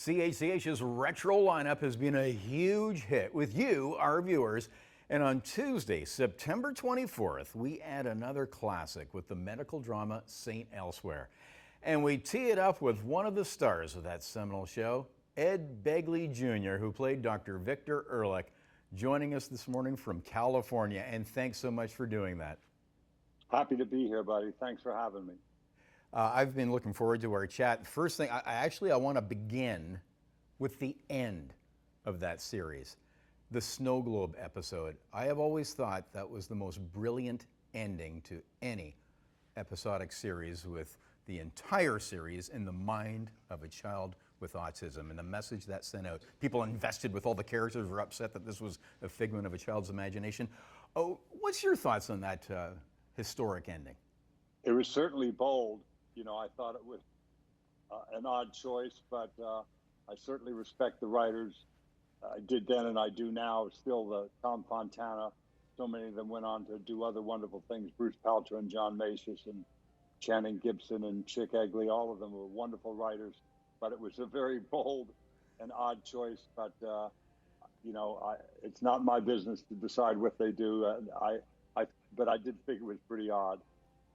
CHCH's retro lineup has been a huge hit with you, our viewers. And on Tuesday, September 24th, we add another classic with the medical drama St.Elsewhere. And we tee it up with one of the stars of that seminal show, Ed Begley Jr., who played Dr.Victor Ehrlich, joining us this morning from California. And thanks so much for doing that. Happy to be here, buddy. Thanks for having me. I've been looking forward to our chat. First thing, I want to begin with the end of that series, the Snow Globe episode. I have always thought that was the most brilliant ending to any episodic series, with the entire series in the mind of a child with autism and the message that sent out. People invested with all the characters, were upset that this was a figment of a child's imagination. Oh, what's your thoughts on that historic ending? It was certainly bold. You know, I thought it was an odd choice, but I certainly respect the writers. I did then and I do now. Still, Tom Fontana, so many of them went on to do other wonderful things. Bruce Paltrow and John Macias and Channing Gibson and Chick Egley, all of them were wonderful writers. But it was a very bold and odd choice. But, you know, it's not my business to decide what they do. But I did think it was pretty odd.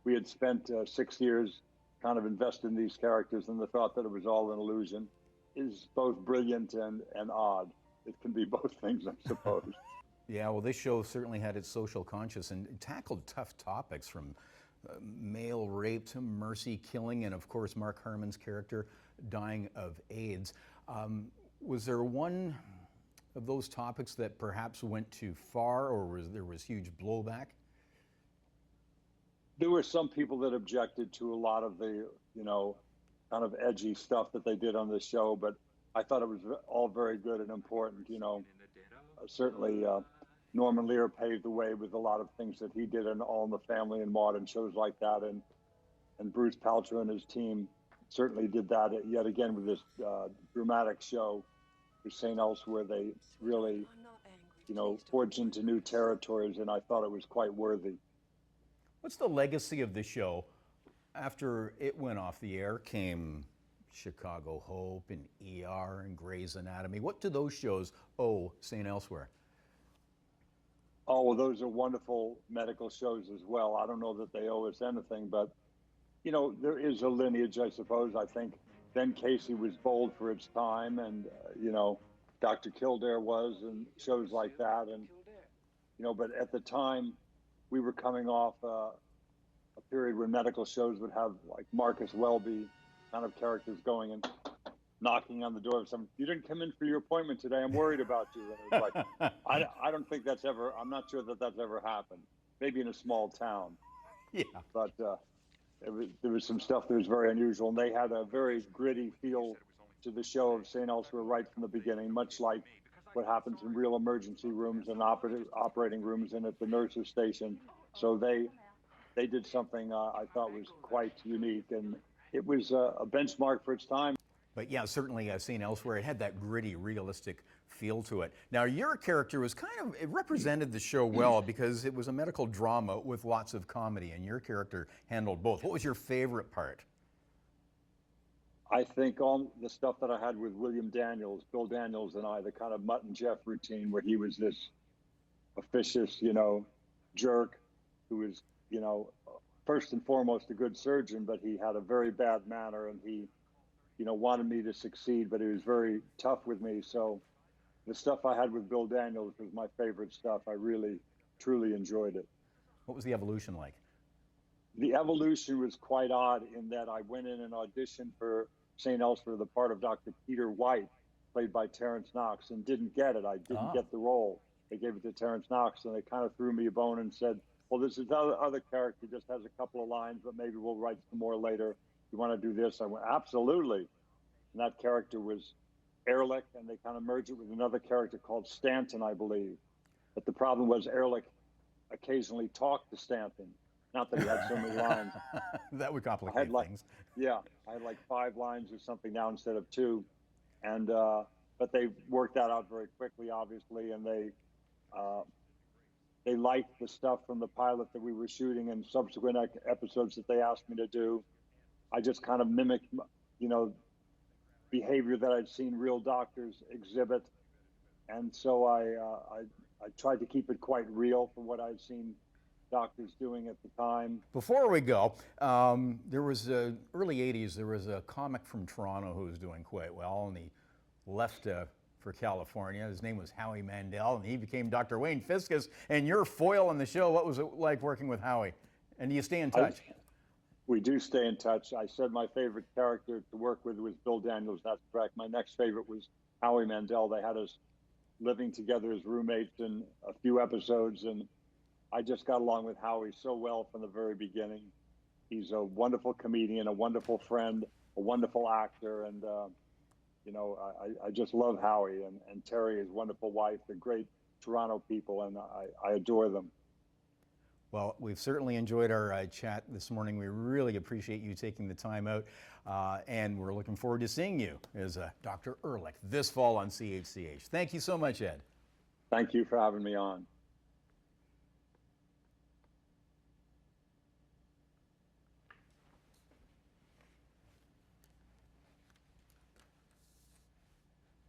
We had spent 6 years kind of invested in these characters, and the thought that it was all an illusion is both brilliant and odd. It can be both things, I suppose. Yeah, well, this show certainly had its social conscience and tackled tough topics, from male rape to mercy killing, and of course Mark Harmon's character dying of AIDS. Was there one of those topics that perhaps went too far, or there was huge blowback? There were some people that objected to a lot of the, you know, kind of edgy stuff that they did on the show, but I thought it was all very good and important. You know, certainly Norman Lear paved the way with a lot of things that he did in All in the Family and Maude and shows like that, and Bruce Paltrow and his team certainly did that yet again with this dramatic show with St. Elsewhere. They really, you know, forged into new territories, and I thought it was quite worthy. What's the legacy of the show? After it went off the air came Chicago Hope and ER and Grey's Anatomy. What do those shows owe St. Elsewhere? Oh, well, those are wonderful medical shows as well. I don't know that they owe us anything, but, you know, there is a lineage, I suppose. I think Ben Casey was bold for its time, and, you know, Dr. Kildare was, and shows like that. And, you know, but at the time, we were coming off a period where medical shows would have like Marcus Welby kind of characters going and knocking on the door of someone. You didn't come in for your appointment today. I'm worried about you. And it was like, I don't think that's ever, I'm not sure that that's ever happened. Maybe in a small town. Yeah. But there was some stuff that was very unusual. And they had a very gritty feel to the show of St. Elsewhere right from the beginning, much like what happens in real emergency rooms and operating rooms and at the nurse's station. So they did something I thought was quite unique, and it was a benchmark for its time. But yeah, certainly St. Elsewhere, it had that gritty, realistic feel to it. Now, your character was it represented the show well because it was a medical drama with lots of comedy, and your character handled both. What was your favorite part? I think all the stuff that I had with William Daniels, Bill Daniels and I, the kind of Mutt and Jeff routine where he was this officious, you know, jerk who was, you know, first and foremost a good surgeon, but he had a very bad manner, and he, you know, wanted me to succeed, but he was very tough with me. So the stuff I had with Bill Daniels was my favorite stuff. I really, truly enjoyed it. What was the evolution like? The evolution was quite odd in that I went in and auditioned for St. Elsewhere, the part of Dr. Peter White, played by Terrence Knox, and didn't get it. I didn't get the role. They gave it to Terrence Knox, and they kind of threw me a bone and said, well, this is other character, just has a couple of lines, but maybe we'll write some more later. You want to do this? I went, absolutely. And that character was Ehrlich, and they kind of merged it with another character called Stanton, I believe. But the problem was Ehrlich occasionally talked to Stanton. Not that he had so many lines. That would complicate things. Yeah, I had like 5 lines or something now instead of 2. And, but they worked that out very quickly, obviously, and they liked the stuff from the pilot that we were shooting and subsequent episodes that they asked me to do. I just kind of mimicked, you know, behavior that I'd seen real doctors exhibit. And so I tried to keep it quite real from what I'd seen doctors doing at the time. Before we go, there was early 80s, there was a comic from Toronto who was doing quite well, and he left for California. His name was Howie Mandel, and he became Dr. Wayne Fiscus, and you're foil on the show. What was it like working with Howie? And do you stay in touch? We do stay in touch. I said my favorite character to work with was Bill Daniels. That's correct. My next favorite was Howie Mandel. They had us living together as roommates in a few episodes, and I just got along with Howie so well from the very beginning. He's a wonderful comedian, a wonderful friend, a wonderful actor, and I just love Howie and Terry, his wonderful wife. They're great Toronto people, and I adore them. Well, we've certainly enjoyed our chat this morning. We really appreciate you taking the time out, and we're looking forward to seeing you as Dr. Ehrlich this fall on CHCH. Thank you so much, Ed. Thank you for having me on.